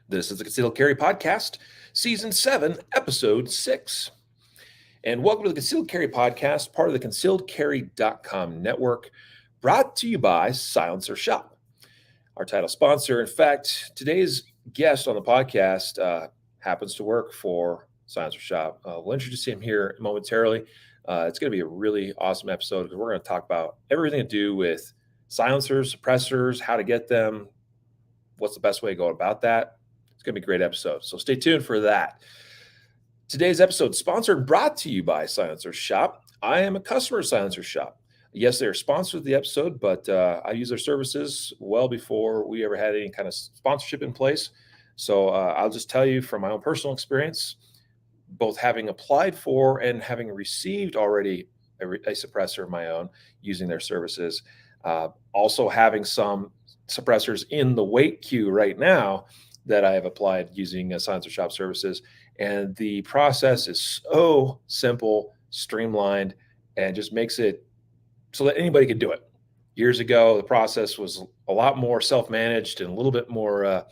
This is the Concealed Carry Podcast, Season 7, Episode 6. And welcome to the Concealed Carry Podcast, part of the concealedcarry.com network, brought to you by Silencer Shop, our title sponsor. In fact, today's guest on the podcast happens to work for Silencer Shop. We'll introduce him here momentarily. It's going to be a really awesome episode because we're going to talk about everything to do with silencers, suppressors, how to get them, what's the best way to go about that. It's going to be a great episode, so stay tuned for that. Today's episode sponsored and brought to you by Silencer Shop. I am a customer of Silencer Shop. Yes, they're sponsored of the episode, but I use their services well before we ever had any kind of sponsorship in place. So I'll just tell you from my own personal experience, both having applied for and having received already a suppressor of my own using their services, also having some suppressors in the wait queue right now that I have applied using Silencer Shop services. And the process is so simple, streamlined, and just makes it so that anybody can do it. Years ago, the process was a lot more self-managed and a little bit more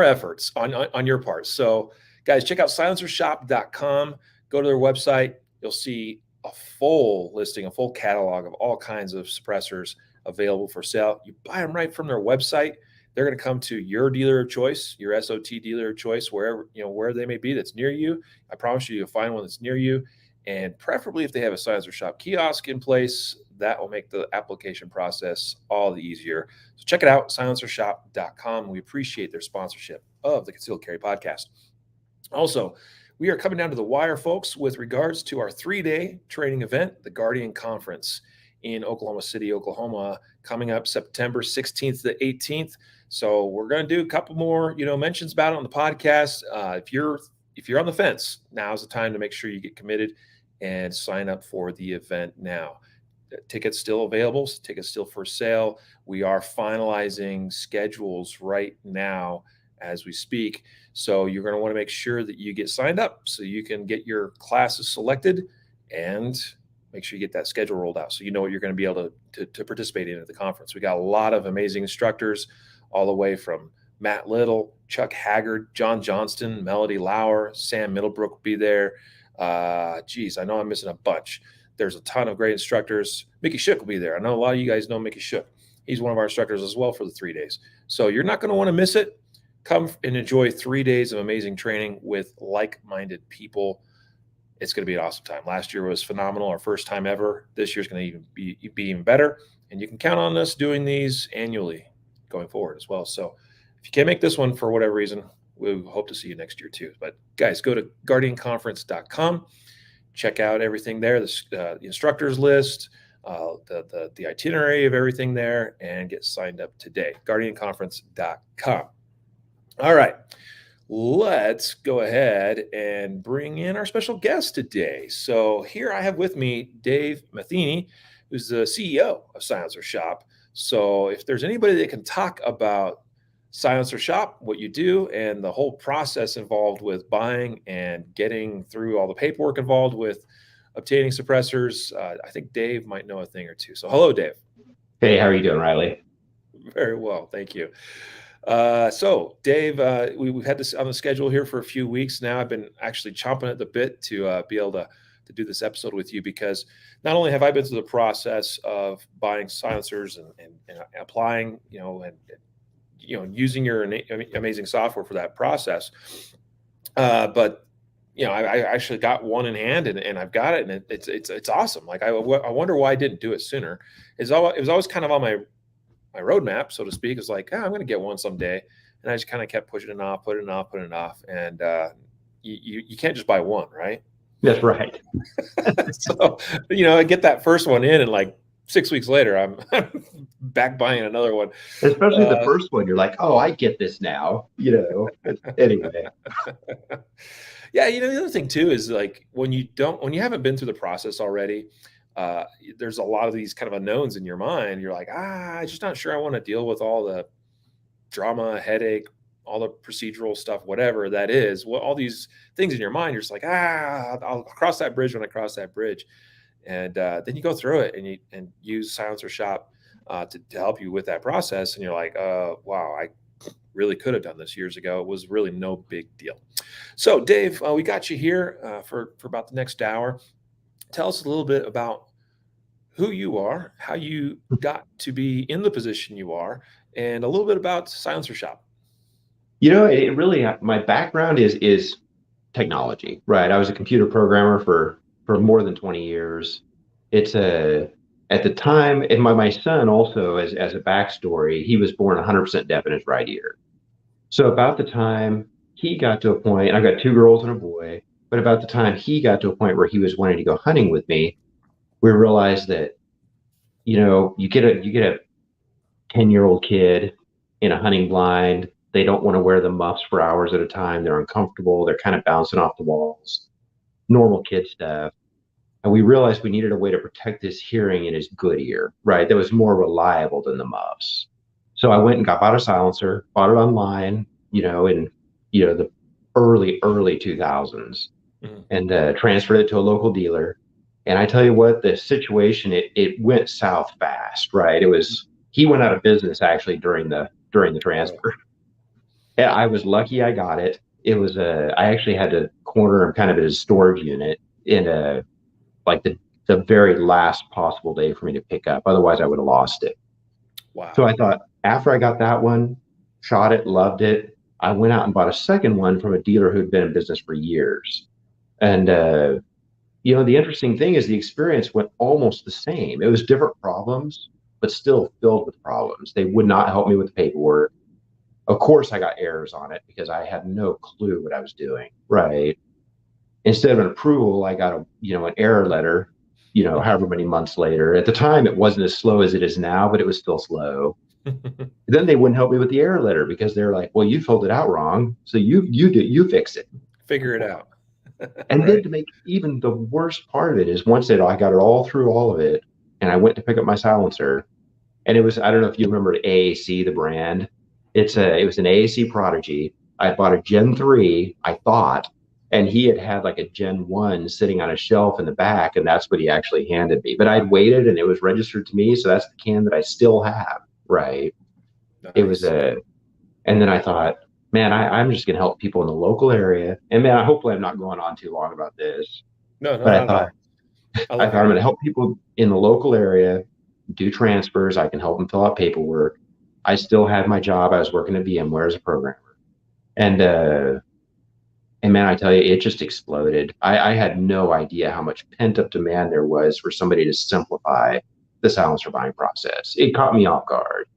efforts on your part. So guys, check out silencershop.com. Go to their website. You'll see a full listing, a full catalog of all kinds of suppressors available for sale. You buy them right from their website. They're going to come to your dealer of choice, your SOT dealer of choice, wherever, where they may be that's near you. I promise you'll find one that's near you. And preferably if they have a Silencer Shop kiosk in place, that will make the application process all the easier. So check it out, silencershop.com. We appreciate their sponsorship of the Concealed Carry Podcast. Also, we are coming down to the wire, folks, with regards to our 3-day training event, the Guardian Conference in Oklahoma City, Oklahoma, coming up September 16th to 18th. So we're going to do a couple more, mentions about it on the podcast. If you're on the fence, now's the time to make sure you get committed and sign up for the event now. Tickets still available. Tickets still for sale. We are finalizing schedules right now as we speak. So you're going to want to make sure that you get signed up so you can get your classes selected and make sure you get that schedule rolled out so you know what you're going to be able to participate in at the conference. We got a lot of amazing instructors all the way from Matt Little, Chuck Haggard, John Johnston, Melody Lauer, Sam Middlebrook will be there. I know I'm missing a bunch. There's a ton of great instructors. Mickey Shook will be there. I know a lot of you guys know Mickey Shook. He's one of our instructors as well for the 3 days. So you're not going to want to miss it. Come and enjoy 3 days of amazing training with like-minded people. It's going to be an awesome time. Last year was phenomenal, our first time ever. This year's going to be even better. And you can count on us doing these annually going forward as well. So if you can't make this one for whatever reason, we hope to see you next year too. But guys, go to guardianconference.com. Check out everything there, the instructors list, the itinerary of everything there, and get signed up today. guardianconference.com. All right, let's go ahead and bring in our special guest today. So here I have with me Dave Matheny, who's the CEO of Silencer Shop. So if there's anybody that can talk about Silencer Shop, what you do, and the whole process involved with buying and getting through all the paperwork involved with obtaining suppressors, I think Dave might know a thing or two. So hello, Dave. Hey, how are you doing, Riley? Very well, thank you. So Dave, we've had this on the schedule here for a few weeks now. I've been actually chomping at the bit to be able to do this episode with you because not only have I been through the process of buying silencers and applying, using your amazing software for that process, but I actually got one in hand and I've got it and it's awesome. Like I wonder why I didn't do it sooner. It was always kind of on my roadmap, so to speak. It's like, I'm going to get one someday. And I just kind of kept pushing it off, putting it off. And you can't just buy one, right? That's right. So, I get that first one in and like 6 weeks later, I'm back buying another one. Especially the first one, you're like, oh, I get this now, anyway. Yeah. The other thing too, is like when you haven't been through the process already, there's a lot of these kind of unknowns in your mind. You're like, I'm just not sure I want to deal with all the drama, headache, all the procedural stuff, whatever that is. Well, all these things in your mind, you're just like, I'll cross that bridge when I cross that bridge. And then you go through it and use Silencer Shop to help you with that process. And you're like, wow, really could have done this years ago. It was really no big deal. So, Dave, we got you here for about the next hour. Tell us a little bit about who you are, how you got to be in the position you are, and a little bit about Silencer Shop. It really, my background is technology, right? I was a computer programmer for more than 20 years. It's a At the time, and my son also, as a backstory, he was born 100% deaf in his right ear. So about the time he got to a point, I've got two girls and a boy, but about the time he got to a point where he was wanting to go hunting with me, we realized that, you get a 10-year-old kid in a hunting blind. They don't want to wear the muffs for hours at a time. They're uncomfortable. They're kind of bouncing off the walls, normal kid stuff. And we realized we needed a way to protect his hearing in his good ear, right? That was more reliable than the muffs. So I went and bought a silencer, bought it online, in the early 2000s, and transferred it to a local dealer. And I tell you what, the situation, it went south fast, right? He went out of business actually during the transfer. Yeah, I was lucky I got it. I actually had to corner him kind of in a storage unit in like the very last possible day for me to pick up. Otherwise, I would have lost it. Wow. So I thought after I got that one, shot it, loved it, I went out and bought a second one from a dealer who'd been in business for years. And the interesting thing is the experience went almost the same. It was different problems, but still filled with problems. They would not help me with the paperwork. Of course, I got errors on it because I had no clue what I was doing. Right. Instead of an approval, I got an error letter, however many months later. At the time, it wasn't as slow as it is now, but it was still slow. Then they wouldn't help me with the error letter because they're like, well, you filled it out wrong. So you fix it. Figure it out. And Right. then to make even the worst part of it is once I got it all through all of it, and I went to pick up my silencer, and I don't know if you remember AAC, the brand. It was an AAC Prodigy. I bought a Gen 3, I thought, and he had like a Gen 1 sitting on a shelf in the back, and that's what he actually handed me. But I'd waited and it was registered to me, so that's the can that I still have, right? Nice. It was and then I thought, man, I'm just gonna help people in the local area. And man, hopefully I'm not going on too long about this. No, But not at all. I thought I'm gonna help people in the local area do transfers. I can help them fill out paperwork. I still had my job. I was working at VMware as a programmer. And man, I tell you, it just exploded. I had no idea how much pent up demand there was for somebody to simplify the silencer buying process. It caught me off guard.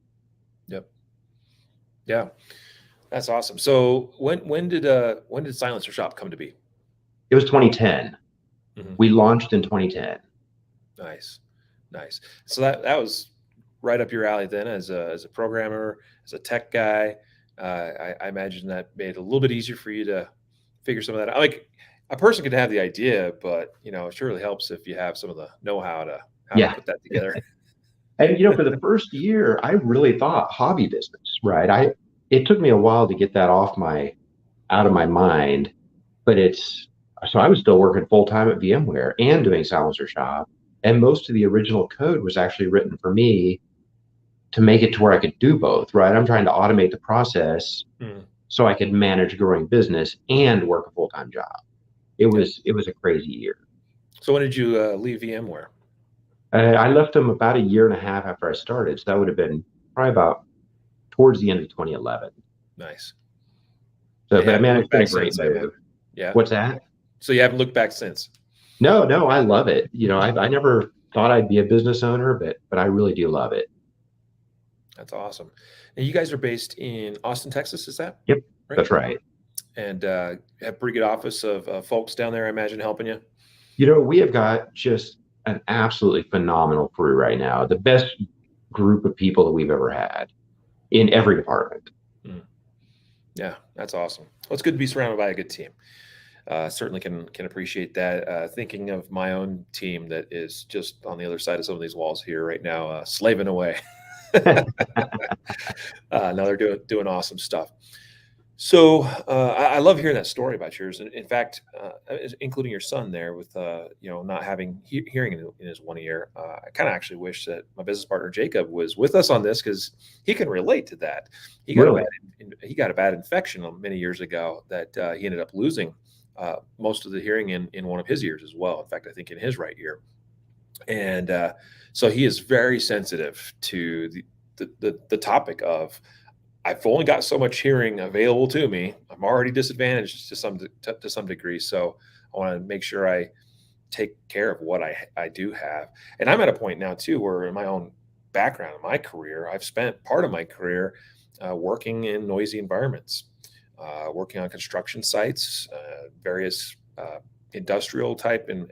Yep. Yeah. That's awesome. So when did Silencer Shop come to be? It was 2010. We launched in 2010. Nice. So that was right up your alley then as a programmer, as a tech guy. I imagine that made it a little bit easier for you to figure some of that out. Like a person could have the idea, but it sure really helps if you have some of the know-how to put that together. And for the first year, I really thought hobby business, right? It took me a while to get that out of my mind, but so I was still working full time at VMware and doing Silencer Shop, and most of the original code was actually written for me to make it to where I could do both, right? I'm trying to automate the process so I could manage growing business and work a full time job. It was a crazy year. So when did you leave VMware? I left them about a year and a half after I started, so that would have been probably about towards the end of 2011. Nice. So, but man, it's been a great move. Yeah. What's that? So you haven't looked back since? No, I love it. I never thought I'd be a business owner, but I really do love it. That's awesome. And you guys are based in Austin, Texas, is that? Yep, right? That's right. And have a pretty good office of folks down there, I imagine, helping you? We have got just an absolutely phenomenal crew right now. The best group of people that we've ever had in every department. Yeah, that's awesome. Well, it's good to be surrounded by a good team. Certainly can appreciate that. Thinking of my own team that is just on the other side of some of these walls here right now, slaving away. No, they're doing awesome stuff. So I love hearing that story about yours, and in fact, including your son there with not having hearing in his one ear. I kind of actually wish that my business partner Jacob was with us on this because he can relate to that. He got a Really? bad he got a bad infection many years ago that he ended up losing most of the hearing in one of his ears as well. In fact, I think in his right ear, and so he is very sensitive to the topic of I've only got so much hearing available to me. I'm already disadvantaged to some degree, so I want to make sure I take care of what I do have. And I'm at a point now too where in my own background in my career, I've spent part of my career working in noisy environments, working on construction sites, various industrial type and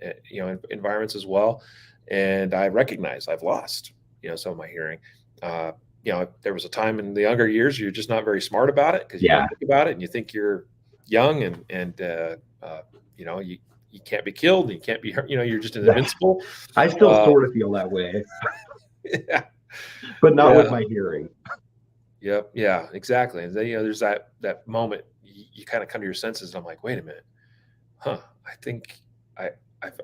environments as well. And I recognize I've lost some of my hearing. Uh, there was a time in the younger years you're just not very smart about it because you don't Yeah. think about it and you think you're young and you can't be killed and you can't be hurt. You're just invincible. I still Uh, sort of feel that way, yeah, but not yeah, with my hearing. yep, yeah, exactly. And then there's that moment you kind of come to your senses. And I'm like, wait a minute, huh? I think I.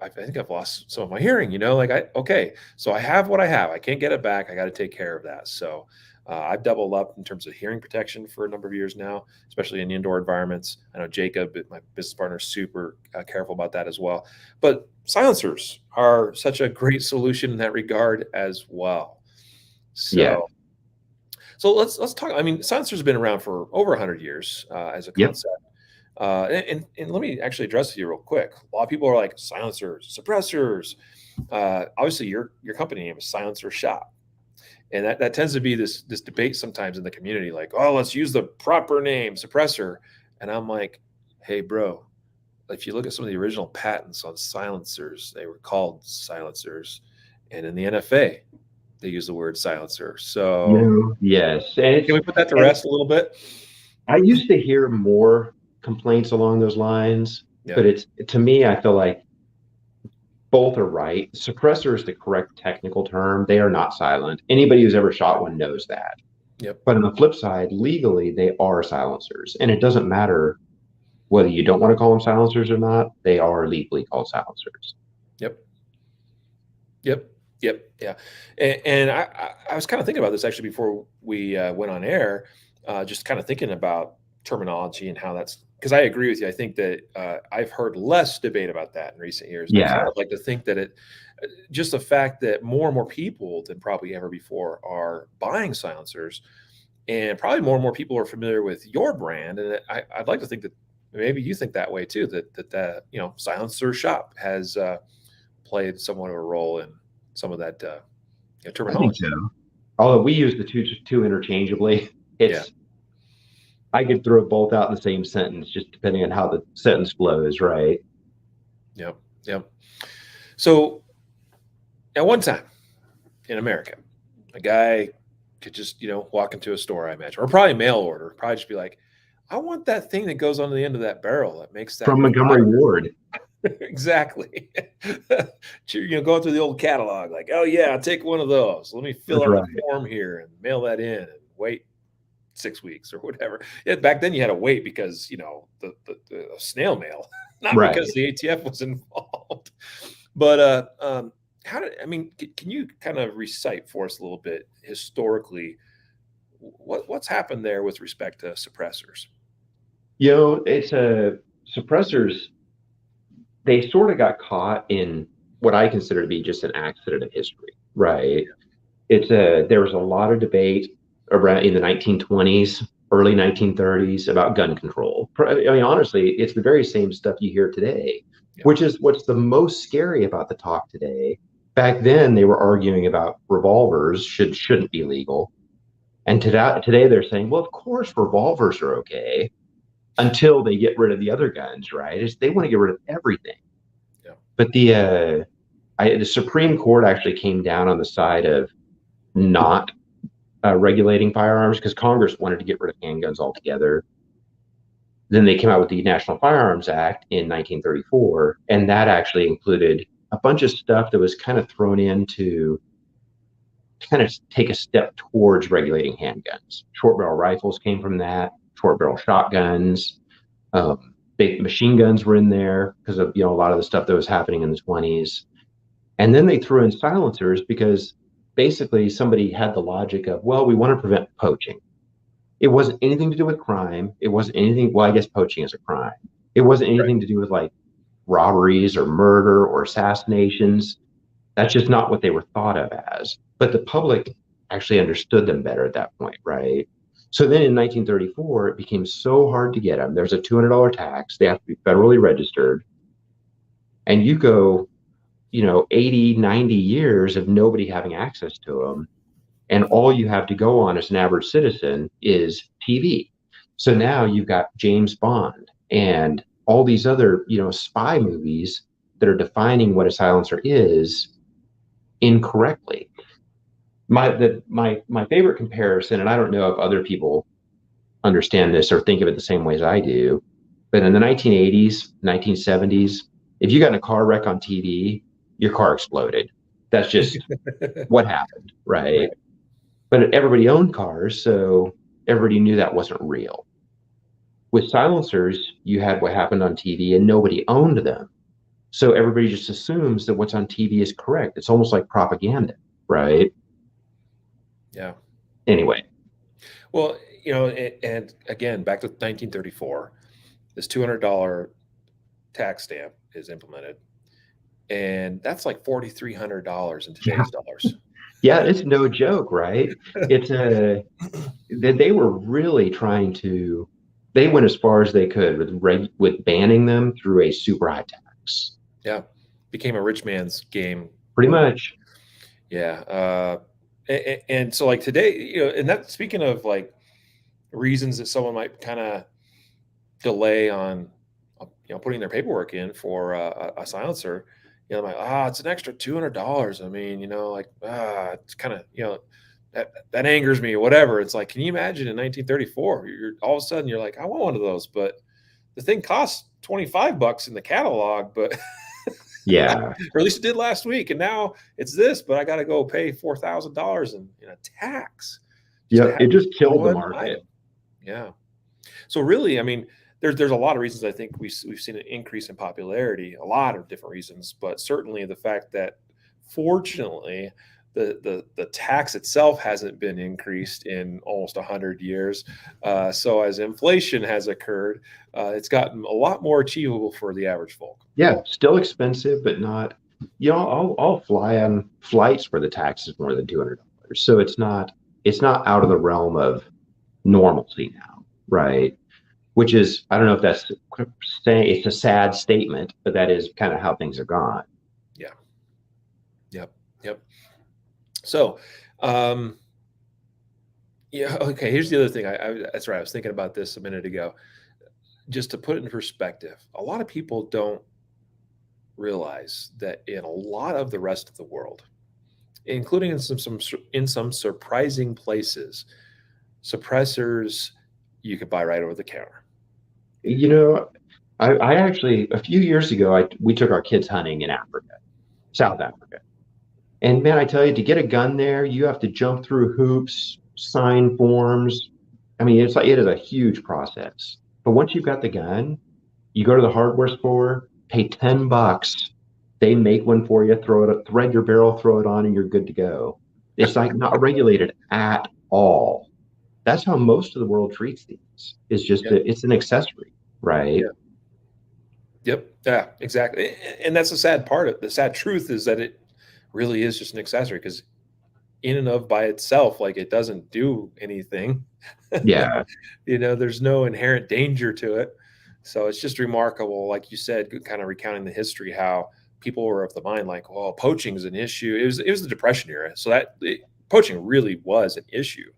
I think I've lost some of my hearing, okay, so I have what I have. I can't get it back. I got to take care of that. So I've doubled up in terms of hearing protection for a number of years now, especially in indoor environments. I know Jacob, my business partner, is super careful about that as well. But silencers are such a great solution in that regard as well. Yeah. So let's talk. I mean, silencers have been around for over 100 years as a Yep. concept. And let me actually address you real quick. A lot of people are like silencers, suppressors. Obviously, your company name is Silencer Shop, and that tends to be this debate sometimes in the community, like, oh, let's use the proper name, suppressor. And I'm like, hey, bro, if you look at some of the original patents on silencers, they were called silencers, and in the NFA, they use the word silencer. So Yes. can we put that to And rest a little bit? I used to hear more complaints along those lines, Yeah. but to me, I feel like both are right. Suppressor is the correct technical term. They are not silent. Anybody who's ever shot one knows that. Yep. But on the flip side, legally, they are silencers. And it doesn't matter whether you don't want to call them silencers or not, they are legally called silencers. Yep. Yep. Yep. Yeah. And I was kind of thinking about this actually before we went on air, just kind of thinking about terminology and how that's because I agree with you. I think that I've heard less debate about that in recent years. And I kind Yeah. of like to think that just the fact that more and more people than probably ever before are buying silencers, and probably more and more people are familiar with your brand. And I'd like to think that maybe you think that way too, that Silencer Shop has played somewhat of a role in some of that I think terminology. so. Although we use the two interchangeably, Yeah. it's I could throw both out in the same sentence, just depending on how the sentence flows, right? Yep. Yep. So at one time in America, a guy could just, walk into a store, I imagine, or probably mail order, probably just be like, I want that thing that goes on the end of that barrel that makes that From Montgomery Ward. exactly. Going through the old catalog, like, oh yeah, I'll take one of those. Let me fill That's out the right. form here and mail that in and wait 6 weeks or whatever. Yeah, back then you had to wait because the snail mail, not Right. because the ATF was involved. But can you kind of recite for us a little bit historically what's happened there with respect to suppressors? It's a suppressors, they sort of got caught in what I consider to be just an accident of history, right? There was a lot of debate around in the 1920s, early 1930s about gun control. I mean, honestly, it's the very same stuff you hear today, Yeah, which is what's the most scary about the talk today. Back then, they were arguing about revolvers shouldn't be legal, and today they're saying, well, of course, revolvers are okay until they get rid of the other guns, right? They want to get rid of everything. yeah, But the Supreme Court actually came down on the side of not regulating firearms because Congress wanted to get rid of handguns altogether. Then they came out with the National Firearms Act in 1934, and that actually included a bunch of stuff that was kind of thrown in to kind of take a step towards regulating handguns. Short barrel rifles came from that. short barrel shotguns. Big machine guns were in there because of, a lot of the stuff that was happening in the 20s. And then they threw in silencers because basically somebody had the logic of, well, we want to prevent poaching. It wasn't anything to do with crime. It wasn't anything, well, I guess poaching is a crime. It wasn't anything to do with like robberies or murder or assassinations. That's just not what they were thought of as. But the public actually understood them better at that point, right? So then in 1934, it became so hard to get them. There's a $200 tax. They have to be federally registered. And you go, 80, 90 years of nobody having access to them. And all you have to go on as an average citizen is TV. So now you've got James Bond and all these other, spy movies that are defining what a silencer is incorrectly. My favorite comparison, and I don't know if other people understand this or think of it the same way as I do, but in the 1980s, 1970s, if you got in a car wreck on TV, your car exploded. That's just what happened, right? But everybody owned cars, so everybody knew that wasn't real. With silencers, you had what happened on TV and nobody owned them. So everybody just assumes that what's on TV is correct. It's almost like propaganda, right? Yeah. Anyway. Well, and again, back to 1934, this $200 tax stamp is implemented. And that's like $4,300 in today's dollars. Yeah, it's no joke, right? They were really trying to, they went as far as they could with banning them through a super high tax. Yeah. Became a rich man's game. Pretty much. Yeah. And so like today, and that, speaking of like reasons that someone might kind of delay on, putting their paperwork in for a silencer, I'm like, it's an extra $200. I mean, it's kind of, that angers me or whatever. It's like, can you imagine in 1934, you're all of a sudden you're like, I want one of those, but the thing costs $25 in the catalog, but yeah, or at least it did last week. And now it's this, but I got to go pay $4,000 in a tax. Yeah. It just killed the market. Item. Yeah. So really, I mean, there's a lot of reasons I think we've seen an increase in popularity, a lot of different reasons, but certainly the fact that fortunately the tax itself hasn't been increased in almost 100 years. So as inflation has occurred, it's gotten a lot more achievable for the average folk. Yeah, still expensive, but not, I'll fly on flights where the tax is more than $200. So it's not out of the realm of normalcy now, right? Which is, I don't know if that's saying it's a sad statement, but that is kind of how things have gone. Yeah. Yep. So, okay. Here's the other thing. That's right. I was thinking about this a minute ago. Just to put it in perspective, a lot of people don't realize that in a lot of the rest of the world, including in some surprising places, suppressors you could buy right over the counter. I actually, a few years ago, we took our kids hunting in Africa, South Africa. And man, I tell you, to get a gun there, you have to jump through hoops, sign forms. I mean, it is a huge process. But once you've got the gun, you go to the hardware store, pay $10. They make one for you, thread your barrel, throw it on, and you're good to go. It's like not regulated at all. That's how most of the world treats these. It's just it's an accessory, right? Yeah. Yep. Yeah, exactly. And that's the sad part of the sad truth is that it really is just an accessory because in and of by itself, like it doesn't do anything. Yeah. There's no inherent danger to it. So it's just remarkable, like you said, kind of recounting the history, how people were of the mind like, well, poaching is an issue. It was the Depression era. So poaching really was an issue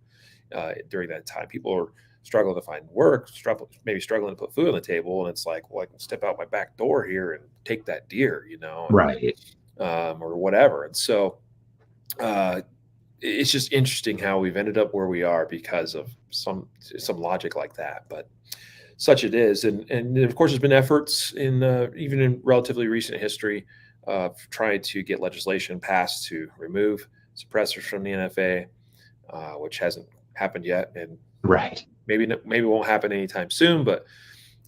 during that time. People were struggling to find work, maybe struggling to put food on the table. And it's like, well, I can step out my back door here and take that deer, Right. Or whatever. And so it's just interesting how we've ended up where we are because of some logic like that. But such it is. And of course, there's been efforts even in relatively recent history of trying to get legislation passed to remove suppressors from the NFA, which hasn't happened yet. And right. maybe it won't happen anytime soon, but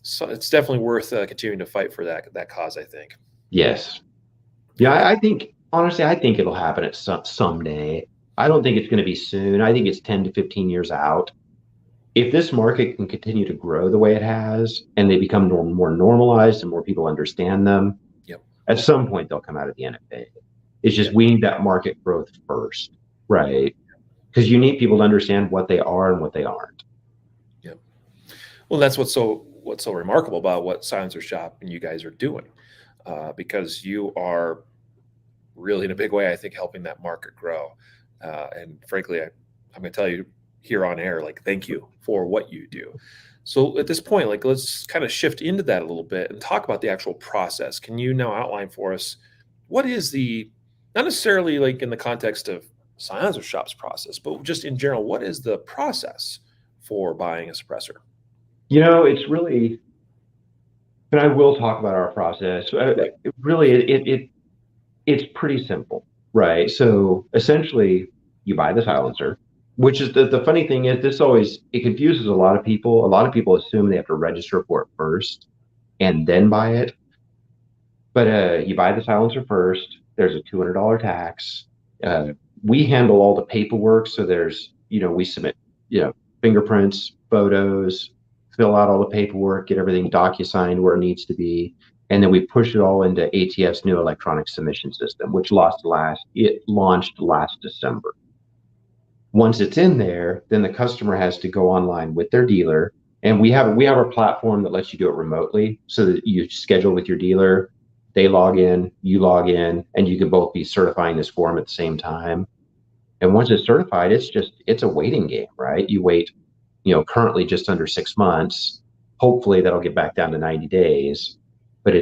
so it's definitely worth continuing to fight for that cause, I think. Yes. Yeah, I think honestly, I think it'll happen at someday. I don't think it's going to be soon. I think it's 10 to 15 years out. If this market can continue to grow the way it has and they become more normalized and more people understand them, Yep. at some point they'll come out of the NFA. It's just Yep. we need that market growth first, right? Because you need people to understand what they are and what they aren't. Yep. Well, that's what's so remarkable about what Silencer Shop and you guys are doing, because you are really in a big way, I think, helping that market grow. And frankly, I'm going to tell you here on air, like, thank you for what you do. So at this point, like, let's kind of shift into that a little bit and talk about the actual process. Can you now outline for us what is not necessarily like in the context of Silencer Shop's process, but just in general, what is the process for buying a suppressor? It's really, and I will talk about our process. Right. It's pretty simple, right? So essentially, you buy the silencer, which is the funny thing is it confuses a lot of people. A lot of people assume they have to register for it first and then buy it. But you buy the silencer first. There's a $200 tax. We handle all the paperwork, so we submit fingerprints, photos, fill out all the paperwork, get everything docu-signed where it needs to be, and then we push it all into ATF's new electronic submission system, which launched last December. Once it's in there, then the customer has to go online with their dealer, and we have a platform that lets you do it remotely, so that you schedule with your dealer, they log in, you log in, and you can both be certifying this form at the same time. And once it's certified, it's a waiting game, right? You wait, currently just under 6 months. Hopefully that'll get back down to 90 days. But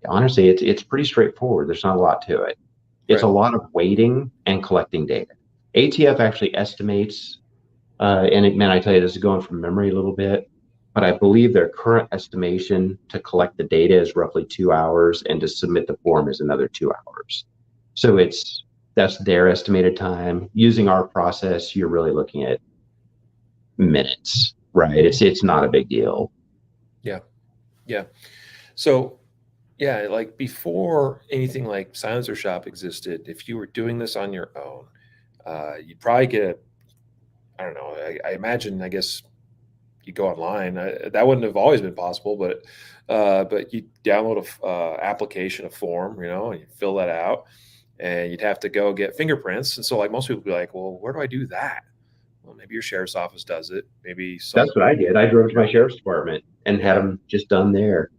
honestly, it's pretty straightforward. There's not a lot to it. It's a Right. lot of waiting and collecting data. ATF actually estimates, man, I tell you, this is going from memory a little bit, but I believe their current estimation to collect the data is roughly 2 hours, and to submit the form is another 2 hours. So that's their estimated time. Using our process, you're really looking at minutes, right? It's not a big deal. Yeah. Yeah. So, yeah, like before anything like Silencer Shop existed, if you were doing this on your own, you'd probably get, I don't know, I imagine, I guess you go online. That wouldn't have always been possible, but you download a application, a form, and you fill that out, and you'd have to go get fingerprints. And so, like, most people would be like, well, where do I do that? Well, maybe your sheriff's office does it. Maybe That's what I did. I drove to my sheriff's department and had yeah, them just done there.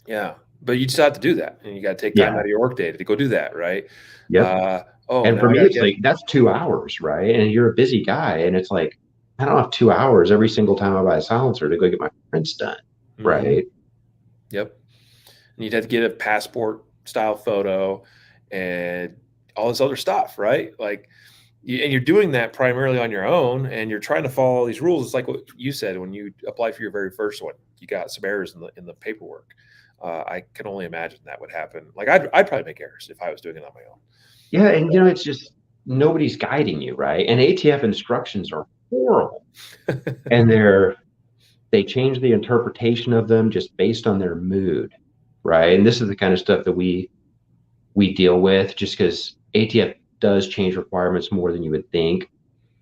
yeah. But you just have to do that, and you got to take time Yeah. out of your workday to go do that, right? Yep. Oh, And now for I me, got to it's get like that's 2 hours, right? And you're a busy guy, and it's like I don't have 2 hours every single time I buy a silencer to go get my prints done, Mhm. right? Yep. And you'd have to get a passport style photo and all this other stuff, right? Like, and you're doing that primarily on your own, and you're trying to follow all these rules. It's like what you said when you applied for your very first one. You got some errors in the paperwork. I can only imagine that would happen. Like, I'd probably make errors if I was doing it on my own. Yeah, and it's just nobody's guiding you, right? And ATF instructions are horrible, and they change the interpretation of them just based on their mood, right? And this is the kind of stuff that we deal with, just because ATF does change requirements more than you would think,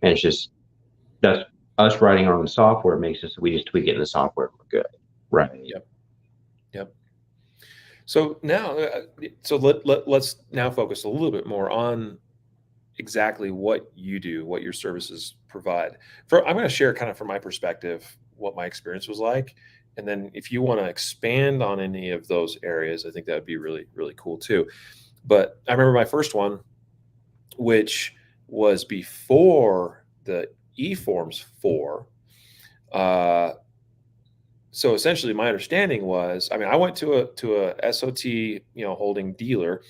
and it's just that's us writing our own software makes us we just tweak it in the software and we're good, right? Yep. Yep. So now, let's now focus a little bit more on exactly what you do, what your services provide. I'm going to share kind of from my perspective what my experience was like, and then if you want to expand on any of those areas, I think that would be really, really cool too. But I remember my first one, which was before the eForms 4. Uh, so essentially, my understanding was, I mean, I went to a SOT, holding dealer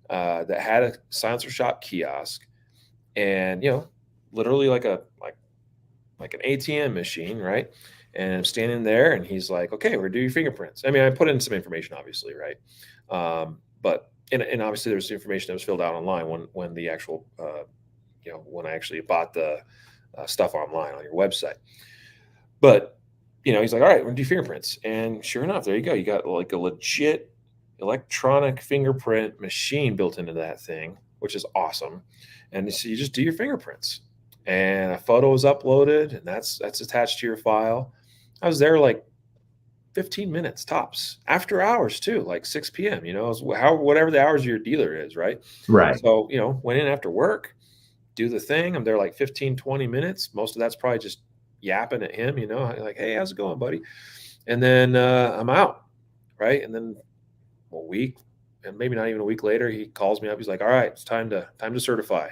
that had a silencer shop kiosk, and literally like an ATM machine, right? And I'm standing there, and he's like, "Okay, we're gonna do your fingerprints." I mean, I put in some information, obviously, right? But and obviously there's information that was filled out online when the actual when I actually bought stuff online on your website. But he's like, all right, we're gonna do fingerprints, and sure enough, there you go. You got like a legit electronic fingerprint machine built into that thing, which is awesome. And so you just do your fingerprints, and a photo is uploaded, and that's attached to your file. I was there like 15 minutes tops, after hours too, like 6 p.m. Whatever the hours of your dealer is, right? Right. So went in after work, do the thing. I'm there like 15, 20 minutes. Most of that's probably just yapping at him, like, hey, how's it going, buddy? And then I'm out, right? And then a week, and maybe not even a week later, he calls me up. He's like, all right, it's time to certify.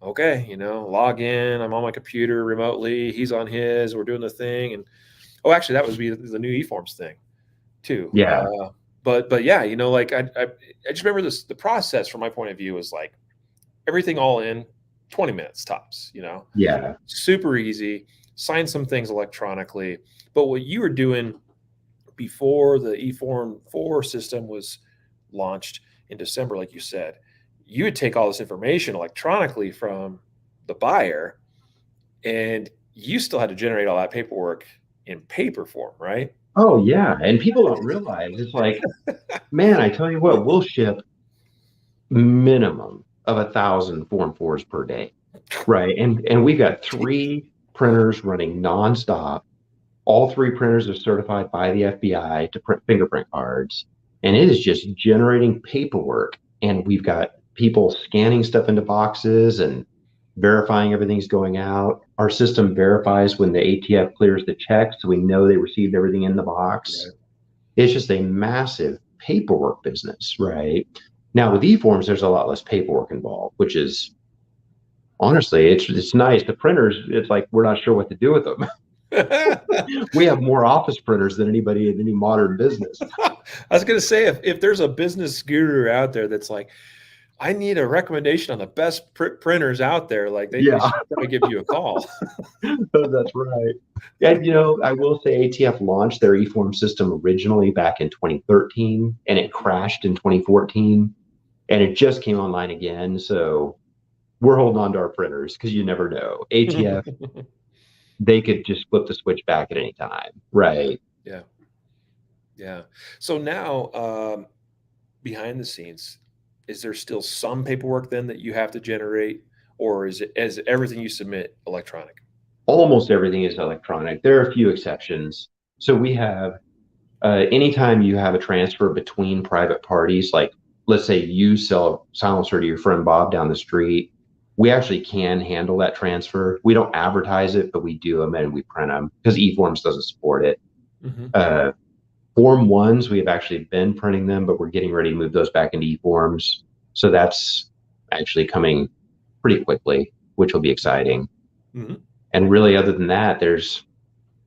Okay, log in. I'm on my computer remotely. He's on his. We're doing the thing. And actually, that would be the new eForms thing too. Yeah. But yeah, like I just remember this. The process from my point of view is like everything all in 20 minutes tops. Yeah. Super easy. Sign some things electronically. But what you were doing before the eForm 4 system was launched in December, like you said, you would take all this information electronically from the buyer, and you still had to generate all that paperwork in paper form, right? Oh yeah. And people don't realize it's like, man, I tell you what, we'll ship minimum of 1,000 Form 4s per day. Right. And we've got 3 printers running nonstop. All 3 printers are certified by the FBI to print fingerprint cards. And it is just generating paperwork. And we've got people scanning stuff into boxes and verifying everything's going out. Our system verifies when the ATF clears the check, so we know they received everything in the box. Right. It's just a massive paperwork business, right? Now with eForms, there's a lot less paperwork involved, which is honestly, it's nice. The printers, it's like we're not sure what to do with them. We have more office printers than anybody in any modern business. I was going to say, if there's a business guru out there that's like, I need a recommendation on the best printers out there, like they should probably give you a call. That's right. And I will say ATF launched their eForm system originally back in 2013, and it crashed in 2014, and it just came online again. So we're holding on to our printers because you never know. ATF, they could just flip the switch back at any time, right? Yeah. So now, behind the scenes, is there still some paperwork then that you have to generate, or is everything you submit electronic? Almost everything is electronic. There are a few exceptions. So we have, anytime you have a transfer between private parties, like let's say you sell a silencer to your friend Bob down the street, we actually can handle that transfer. We don't advertise it, but we do them and we print them because eForms doesn't support it. Mm-hmm. Form 1s, we have actually been printing them, but we're getting ready to move those back into eForms. So that's actually coming pretty quickly, which will be exciting. Mm-hmm. And really, other than that,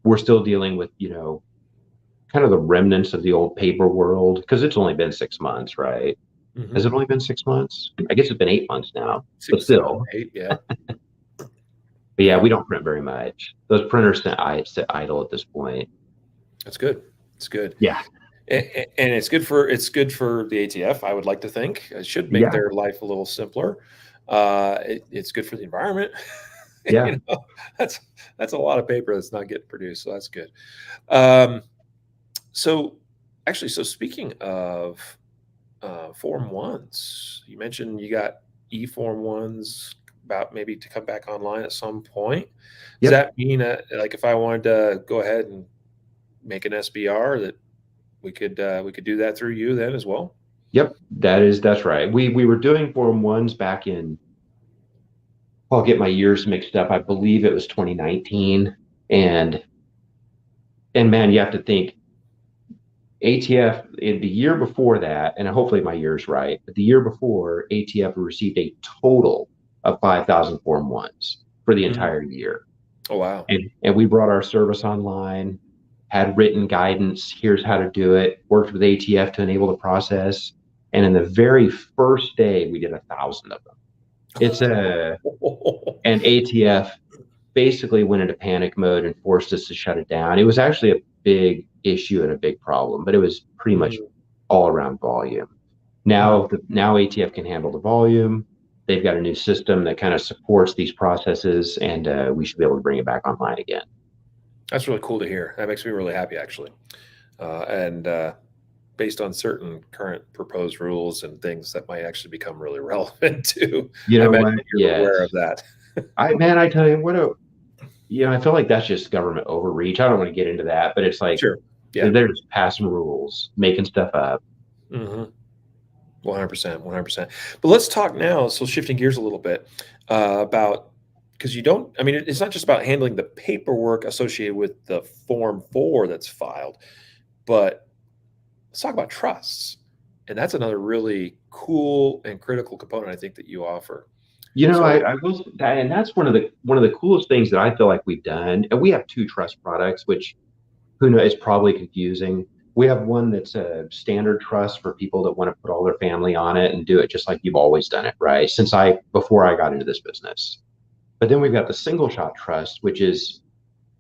we're still dealing with, kind of the remnants of the old paper world, because it's only been 6 months, right? Mm-hmm. Has it only been 6 months? I guess it's been 8 months now, 6, but still. 7, 8, yeah. But yeah, we don't print very much. Those printers sit idle at this point. That's good. It's good. Yeah. And it's good for the ATF, I would like to think. It should make their life a little simpler. It's good for the environment. Yeah. That's a lot of paper that's not getting produced, so that's good. So speaking of Form 1s, you mentioned you got eForm 1s about maybe to come back online at some point. Does that mean like if I wanted to go ahead and make an SBR, that we could do that through you then as well? Yep, that's right. We were doing Form 1s back in, I'll get my years mixed up, I believe it was 2019. And man, you have to think, ATF in the year before that, and hopefully my year's right, but the year before, ATF received a total of 5,000 Form 1s for the entire year. Oh, wow. And we brought our service online, had written guidance, here's how to do it, worked with ATF to enable the process. And in the very first day, we did 1,000 of them. And ATF basically went into panic mode and forced us to shut it down. It was actually a big issue and a big problem, but it was pretty much all around volume. Now ATF can handle the volume. they've got a new system that kind of supports these processes, and we should be able to bring it back online again. That's really cool to hear. That makes me really happy, actually. And based on certain current proposed rules and things that might actually become really relevant too. You I know imagine what? you're aware Yes. of that. I tell you what, I feel like that's just government overreach. I don't want to get into that, but it's like Sure. Yeah. they're just passing rules, making stuff up. Mm-hmm. 100%, 100%. But let's talk now. So shifting gears a little bit about, because you don't, I mean, it's not just about handling the paperwork associated with the Form 4 that's filed, but let's talk about trusts. And that's another really cool and critical component I think that you offer. So, I will, and that's one of the coolest things that I feel like we've done. And we have two trust products, which who knows is probably confusing. We have one that's a standard trust for people that want to put all their family on it and do it just like you've always done it, right? Before I got into this business. But then we've got the single shot trust, which is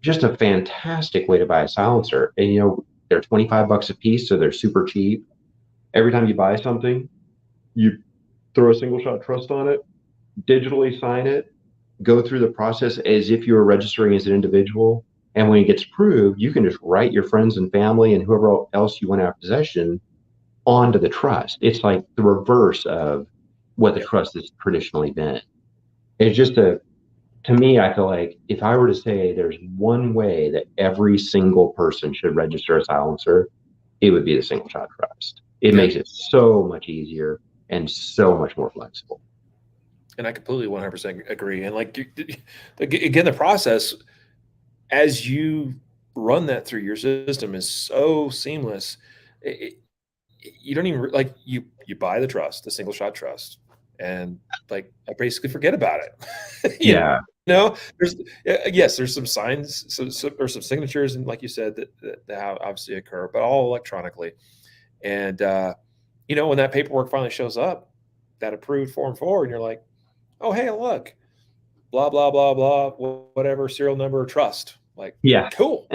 just a fantastic way to buy a silencer. And they're $25 a piece, so they're super cheap. Every time you buy something, you throw a single shot trust on it, digitally sign it, go through the process as if you were registering as an individual. And when it gets approved, you can just write your friends and family and whoever else you want to have possession onto the trust. It's like the reverse of what the yeah, trust has traditionally been. It's just to me, I feel like if I were to say there's one way that every single person should register a silencer, it would be the single shot trust. It yeah. makes it so much easier and so much more flexible. And I completely 100% agree. And like, again, the process as you run that through your system is so seamless. It, you don't even like you buy the trust, the single shot trust, and like I basically forget about it. Yeah. There's yes, there's some signs, or some signatures, and like you said that obviously occur, but all electronically. And when that paperwork finally shows up, that approved Form 4, and you're like, oh hey, look, blah blah blah blah, whatever serial number or trust. Like, Yeah. cool.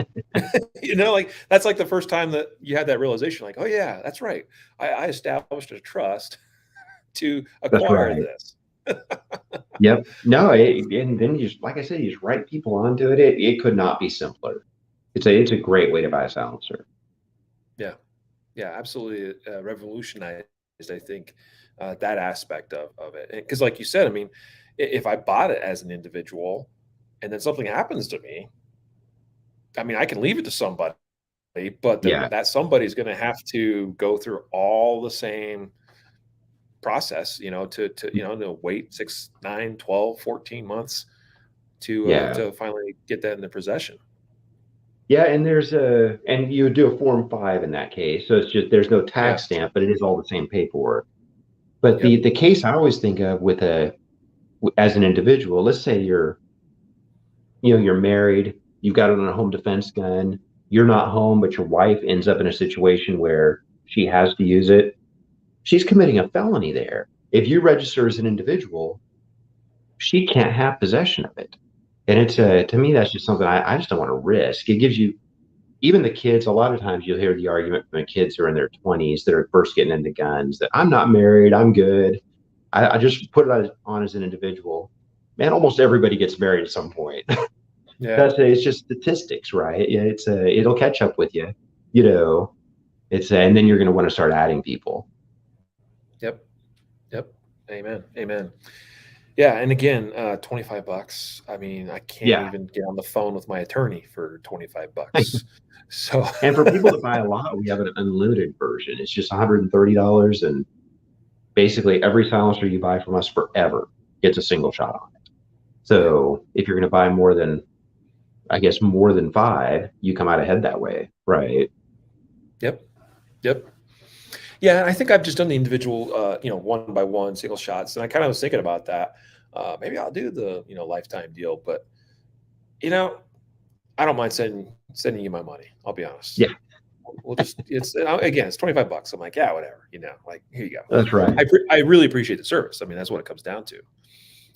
Like that's like the first time that you had that realization, like, oh yeah, that's right. I established a trust to That's acquire right. this. Yep. No, and then you just, like I said, you just write people onto it. It could not be simpler. It's a great way to buy a silencer. Yeah, yeah, absolutely revolutionized, I think, that aspect of it. Because, like you said, I mean, if I bought it as an individual and then something happens to me, I mean, I can leave it to somebody, but then Yeah. that somebody's going to have to go through all the same process, to wait 6, 9, 12, 14 months Yeah. to finally get that in their possession. Yeah, and you would do a Form 5 in that case. So it's just there's no Yeah. tax stamp, but it is all the same paperwork. But the Yep. the case I always think of as an individual, let's say you're married, you've got it on a home defense gun, you're not home, but your wife ends up in a situation where she has to use it. She's committing a felony there. If you register as an individual, she can't have possession of it. And Yep. to me, that's just something I just don't want to risk. It gives you, even the kids, a lot of times you'll hear the argument from the kids who are in their 20s that are first getting into guns that I'm not married, I'm good. I just put it on as an individual. Man, almost everybody gets married at some point. Yeah. It's just statistics, right? Yeah, it'll catch up with you, you know. And then you're going to want to start adding people. Yep. Yep. Amen. Amen. Yeah. And again, $25. I mean, I can't Yeah. even get on the phone with my attorney for $25. So And for people that buy a lot, we have an unlimited version. It's just $130, and basically every silencer you buy from us forever gets a single shot on it. yeah. So if you're going to buy more than five, you come out ahead that way, right? Yep. Yep. Yeah, and I think I've just done the individual, one by one single shots, and I kind of was thinking about that. Maybe I'll do the, lifetime deal, but you know, I don't mind sending you my money. I'll be honest. Yeah, We'll just again, it's $25. I'm like, yeah, whatever. Like, here you go. that's right. I really appreciate the service. I mean, that's what it comes down to.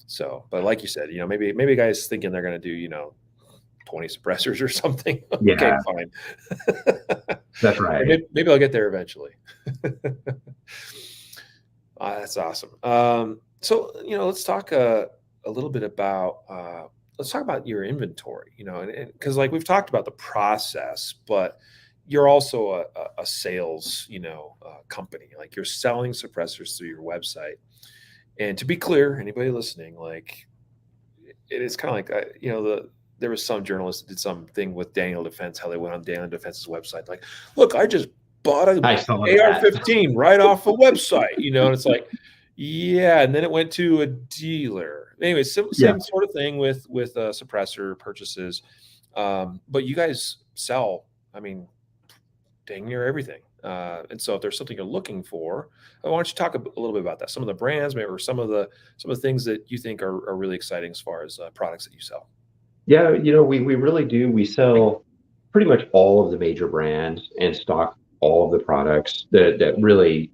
So, but like you said, maybe a guy's thinking they're going to do 20 suppressors or something. Okay, Yeah, fine. that's right. Maybe I'll get there eventually. That's awesome. So, let's talk a little bit about let's talk about your inventory. And because like we've talked about the process, but you're also a sales, company. Like you're selling suppressors through your website. And to be clear, anybody listening, like it is kind of like there was some journalist that did something with Daniel Defense, how they went on Daniel Defense's website, like, look, I just bought an I saw that. AR-15 right off a website, and it's like, yeah, and then it went to a dealer. Anyway, same sort of thing with suppressor purchases, but you guys sell, I mean, dang near everything. And so if there's something you're looking for, why don't you talk a little bit about that? Some of the brands, maybe, or some of the things that you think are really exciting as far as products that you sell. Yeah, we really do. We sell pretty much all of the major brands and stock all of the products that really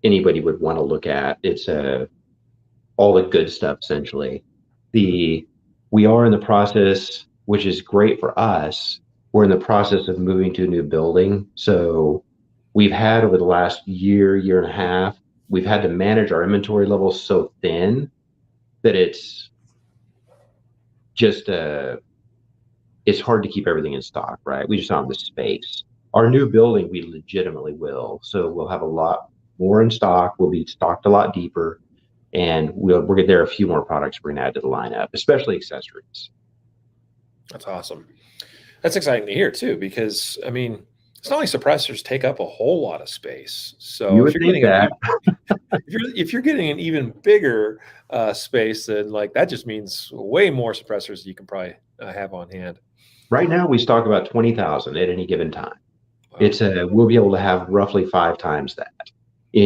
anybody would want to look at. It's all the good stuff essentially. We are in the process, which is great for us. We're in the process of moving to a new building. So we've had over the last year and a half, we've had to manage our inventory levels so thin that just it's hard to keep everything in stock, right? We just don't have the space. Our new building, we legitimately will. So we'll have a lot more in stock. We'll be stocked a lot deeper, and there are a few more products we're gonna add to the lineup, especially accessories. That's awesome. That's exciting to hear too, because I mean, it's not like suppressors take up a whole lot of space. So You would think that. if you're getting an even bigger space, then like that just means way more suppressors you can probably have on hand. Right now, we stock about 20,000 at any given time. Wow. We'll be able to have roughly 5 times that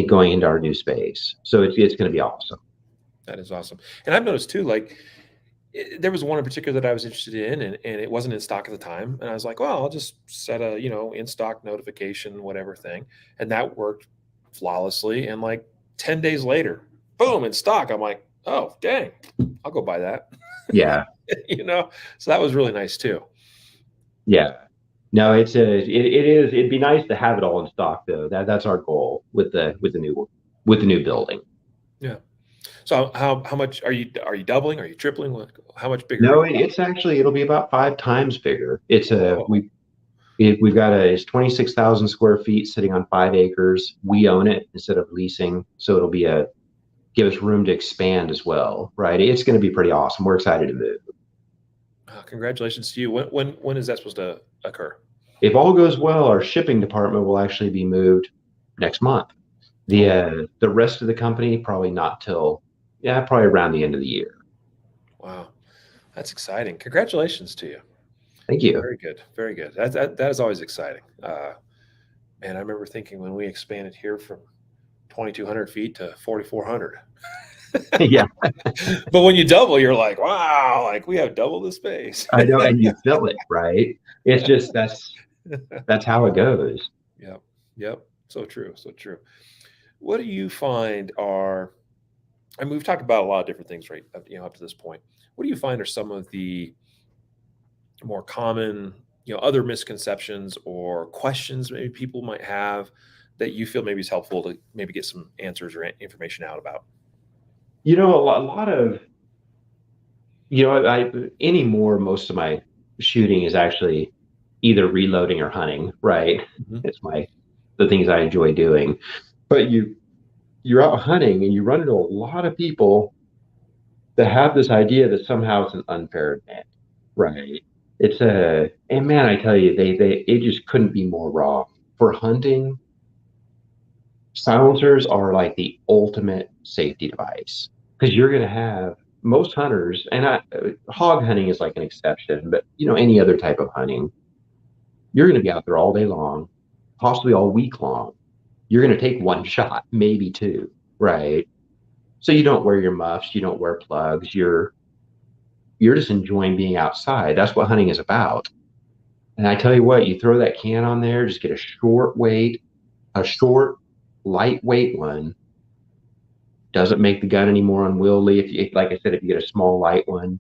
going into our new space. So it's going to be awesome. That is awesome. And I've noticed too, like there was one in particular that I was interested in, and it wasn't in stock at the time. And I was like, well, I'll just set a, in stock notification, whatever thing. And that worked flawlessly. And like 10 days later, boom, in stock. I'm like, oh, dang, I'll go buy that. Yeah. So that was really nice too. Yeah. No, it'd be nice to have it all in stock though. That's our goal with the new building. Yeah. So how much are you doubling? Are you tripling? How much bigger? No, it'll be about 5 times bigger. It's it's 26,000 square feet sitting on 5 acres. We own it instead of leasing, so it'll give us room to expand as well, right? It's going to be pretty awesome. We're excited to move. Congratulations to you. When is that supposed to occur? If all goes well, our shipping department will actually be moved next month. The rest of the company probably not till probably around the end of the year. Wow, that's exciting. Congratulations to you. Thank you. Very good. Very good. That is always exciting. And I remember thinking when we expanded here from 2,200 feet to 4,400. Yeah. But when you double, you're like, wow, like we have double the space. I know, and you feel it, right? It's just that's how it goes. Yep. So true. What do you find are, I mean, we've talked about a lot of different things, right? Up to this point. What do you find are some of the more common, other misconceptions or questions maybe people might have that you feel maybe is helpful to maybe get some answers or information out about? A lot of, anymore, most of my shooting is actually either reloading or hunting, right? Mm-hmm. It's the things I enjoy doing. But you're out hunting and you run into a lot of people that have this idea that somehow it's an unfair advantage, right? And man, I tell you, it just couldn't be more wrong. For hunting, silencers are like the ultimate safety device because you're going to have most hunters, and hog hunting is like an exception, but any other type of hunting, you're going to be out there all day long, possibly all week long. You're going to take one shot, maybe two, right? So you don't wear your muffs, you don't wear plugs, you're just enjoying being outside. That's what hunting is about. And I tell you what, you throw that can on there, just get a short, lightweight one. Doesn't make the gun any more unwieldy. Like I said, if you get a small, light one,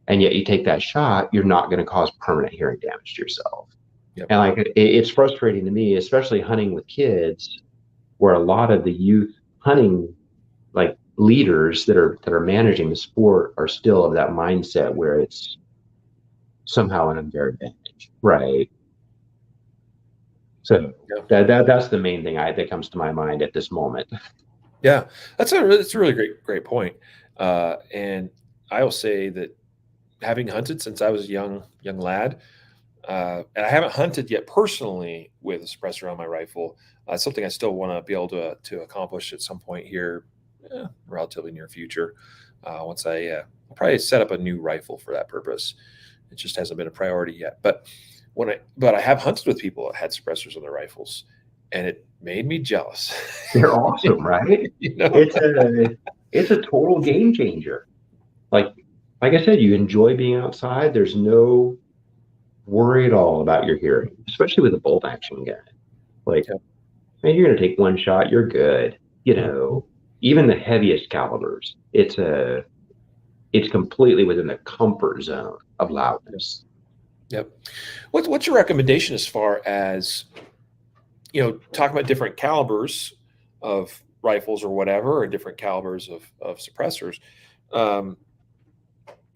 and yet you take that shot, you're not going to cause permanent hearing damage to yourself. Yep. And like it's frustrating to me, especially hunting with kids, where a lot of the youth hunting, like leaders that are managing the sport are still of that mindset where it's somehow an unfair advantage, right? So that's the main thing that comes to my mind at this moment. Yeah, that's a really great point. And I will say that having hunted since I was a young lad, and I haven't hunted yet personally with a suppressor on my rifle. Something I still want to be able to accomplish at some point here, relatively near future. Once I'll probably set up a new rifle for that purpose. It just hasn't been a priority yet. But I have hunted with people that had suppressors on their rifles, and it made me jealous. They're awesome, right? You know? It's a total game changer. Like I said, you enjoy being outside. There's no worry at all about your hearing, especially with a bolt action gun. Like, Yep. man, you're gonna take one shot, you're good. You know, even the heaviest calibers, it's completely within the comfort zone of loudness. Yep. What's your recommendation as far as, talking about different calibers of rifles or whatever, or different calibers of suppressors?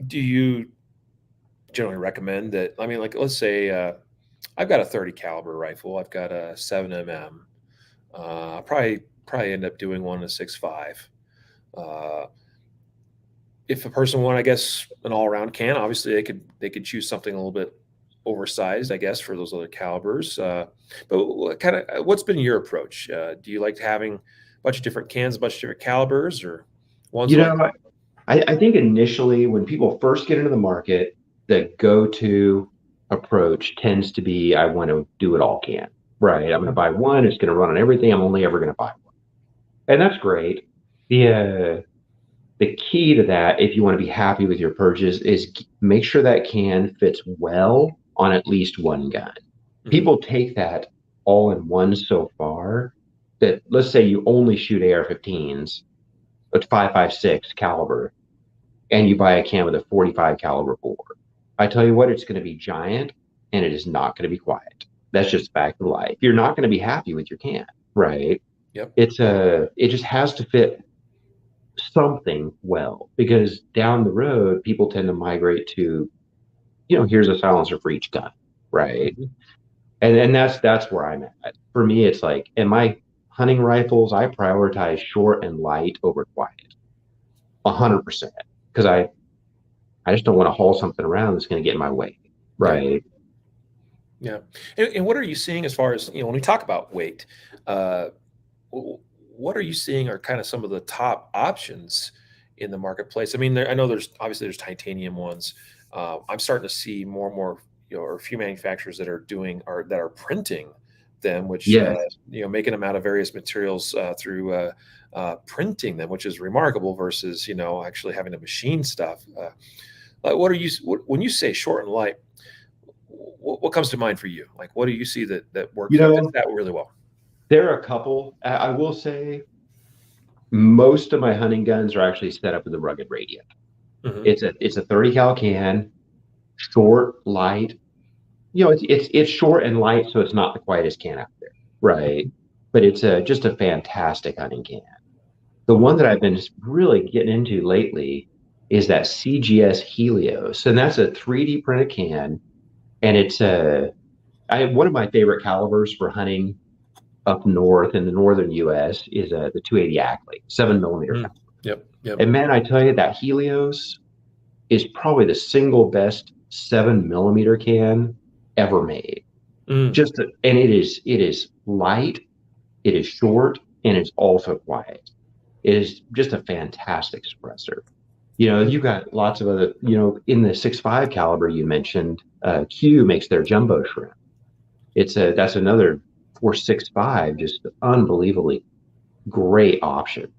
Do you generally recommend that? I mean, like, let's say I've got a 30 caliber rifle. I've got a 7mm. I'll probably end up doing one in a 6.5. If a person wanted, I guess, an all-around can, obviously they could choose something a little bit oversized, I guess, for those other calibers. But what's been your approach? Do you like having a bunch of different cans, a bunch of different calibers, or ones You like? know, I think initially when people first get into the market, the go-to approach tends to be, I want to do it all can, right? I'm going to buy one. It's going to run on everything. I'm only ever going to buy one. And that's great. The key to that, if you want to be happy with your purchase, is make sure that can fits well on at least one gun. Mhm. People take that all in one so far that, let's say you only shoot AR-15s with 5.56 caliber, and you buy a can with a 45 caliber bore. I tell you what, it's going to be giant, and it is not going to be quiet. That's just fact of life. You're not going to be happy with your can, right? Yep. It just has to fit something well, because down the road people tend to migrate to, here's a silencer for each gun, right? Mhm. And that's where I'm at. For me, it's like in my hunting rifles, I prioritize short and light over quiet 100%, because I just don't want to haul something around that's going to get in my way, right? Yeah. And what are you seeing as far as, when we talk about weight, uh, what are you seeing are kind of some of the top options in the marketplace? I mean, I know there's titanium ones. I'm starting to see more and more, or a few manufacturers that are printing them, which, Yeah. making them out of various materials through printing them, which is remarkable versus, actually having to machine stuff. When you say short and light, what comes to mind for you? Like, what do you see that works that really well? There are a couple. I will say most of my hunting guns are actually set up with a rugged radio. Mm-hmm. It's a 30 cal can, short, light. It's short and light, so it's not the quietest can out there, right? But it's just a fantastic hunting can. The one that I've been really getting into lately is that CGS Helios, and that's a 3D printed can, and it's one of my favorite calibers for hunting up north in the northern U.S. is the 280 Ackley 7mm caliber. Yep. And man, I tell you, that Helios is probably the single best 7mm can ever made. Mm. And it is light, it is short, and it's also quiet. It is just a fantastic suppressor. You've got lots of other, in the 6.5 caliber you mentioned, Q makes their jumbo shrimp. That's another 4.65, just unbelievably great option.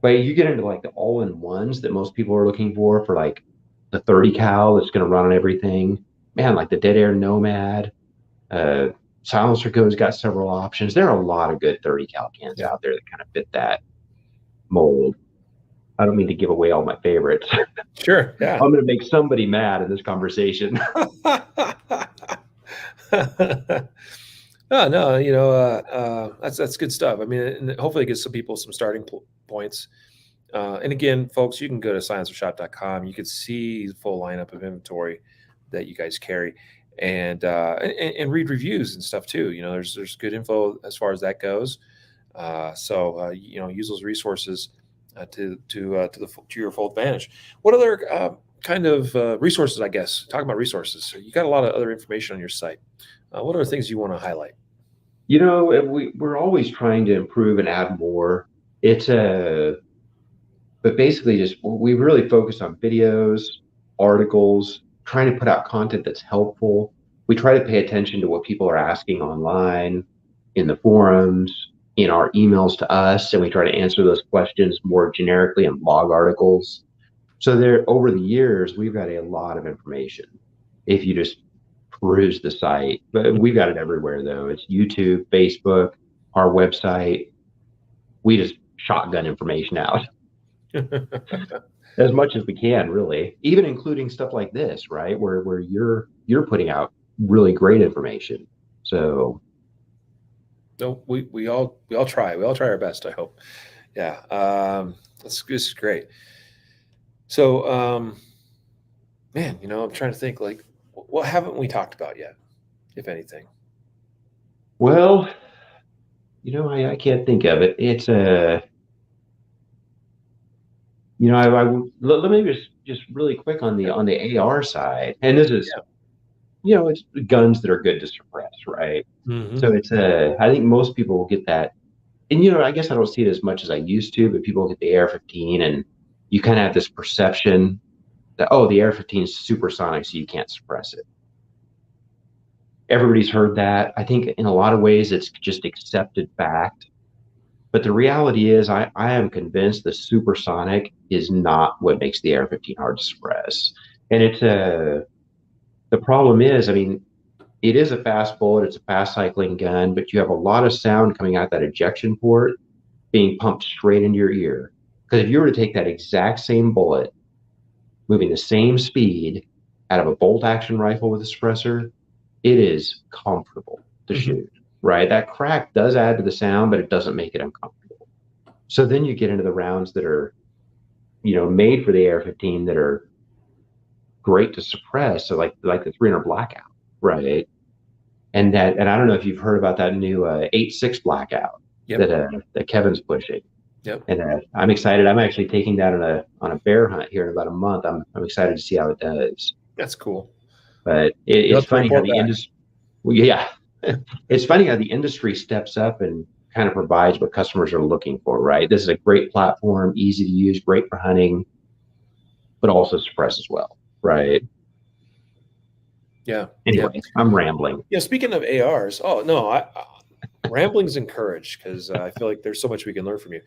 But you get into like the all-in-ones that most people are looking for like the 30 cal that's going to run on everything. Man, like the Dead Air Nomad, Silencer Co's got several options. There are a lot of good 30 cal cans out there that kind of fit that mold. I don't mean to give away all my favorites. Sure. Yeah. I'm going to make somebody mad in this conversation. Oh, no, that's good stuff. I mean, and hopefully it gives some people some starting points. And again, folks, you can go to silencershop.com. You can see the full lineup of inventory that you guys carry, and read reviews and stuff too. There's good info as far as that goes. Use those resources to your full advantage. What other kind of resources? I guess talking about resources, so you got a lot of other information on your site. What are things you want to highlight? We're always trying to improve and add more. But basically just we really focus on videos, articles, trying to put out content that's helpful. We try to pay attention to what people are asking online, in the forums, in our emails to us, and we try to answer those questions more generically in blog articles. So there, over the years, we've got a lot of information. If you just peruse the site, but we've got it everywhere though. It's YouTube, Facebook, our website. We just shotgun information out as much as we can, really, even including stuff like this, right? Where you're putting out really great information. So No, we all try. We all try our best, I hope. Yeah. This is great. So, man, I'm trying to think, like, what haven't we talked about yet, if anything? well, I can't think of it. It's a let me just really quick on the AR side, and this is it's guns that are good to suppress, right? Mm-hmm. So I think most people will get that. And I guess I don't see it as much as I used to, but people get the AR-15 and you kind of have this perception that, oh, the AR-15 is supersonic, so you can't suppress it. Everybody's heard that. I think in a lot of ways it's just accepted fact. But the reality is I am convinced the supersonic is not what makes the AR-15 hard to suppress. And the problem is, I mean, it is a fast bullet, it's a fast cycling gun, but you have a lot of sound coming out that ejection port being pumped straight into your ear. Because if you were to take that exact same bullet, moving the same speed out of a bolt action rifle with a suppressor, it is comfortable to shoot, right? That crack does add to the sound, but it doesn't make it uncomfortable. So then you get into the rounds that are, made for the AR-15 that are great to suppress. So like the 300 blackout, right? And I don't know if you've heard about that new 8.6 blackout that Kevin's pushing. Yep. And I'm excited. I'm actually taking that on a bear hunt here in about a month. I'm excited to see how it does. That's cool. But it's funny how the industry, it's funny how the industry steps up and kind of provides what customers are looking for, right? This is a great platform, easy to use, great for hunting, but also suppress as well, right? Yeah. Anyway, I'm rambling. Yeah. Speaking of ARs, oh no, rambling's encouraged because I feel like there's so much we can learn from you.